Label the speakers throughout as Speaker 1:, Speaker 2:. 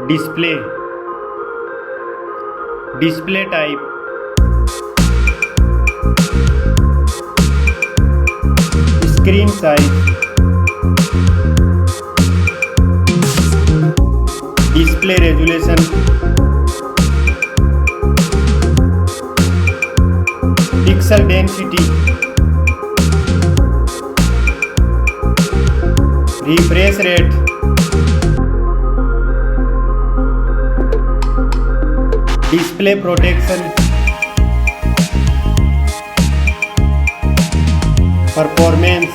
Speaker 1: display, display type, screen size, display resolution, pixel density, refresh rate, display protection, performance,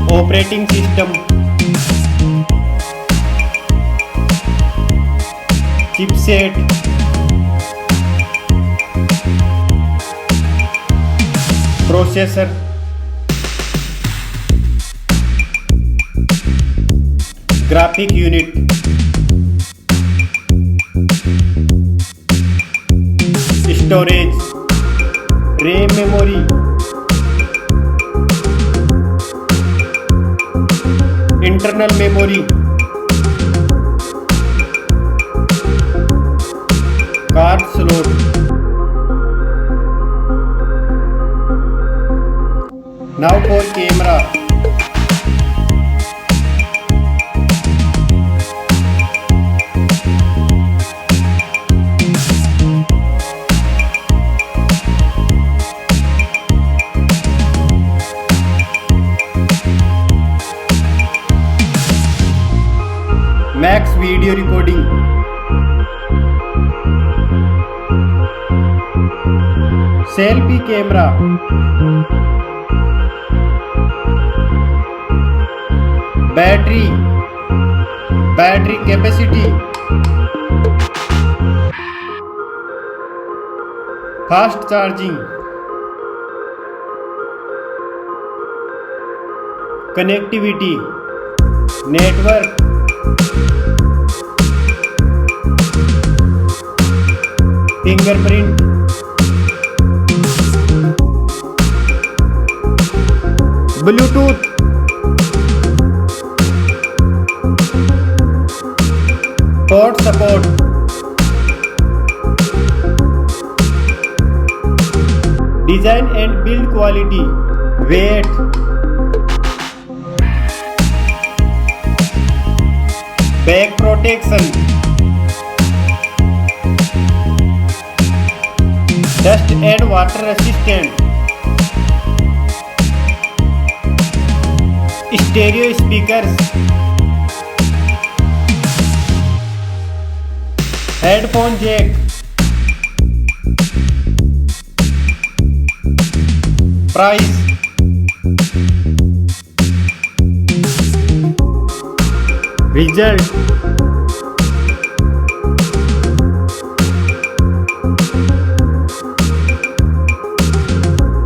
Speaker 1: operating system, chipset, processor, graphic unit, storage, RAM memory, internal memory, card slot, now for camera. Max video recording, selfie camera, battery capacity, fast charging, connectivity, network, fingerprint, Bluetooth, port support, design and build quality, weight, back protection, dust and water resistant, stereo speakers, headphone jack, price, result,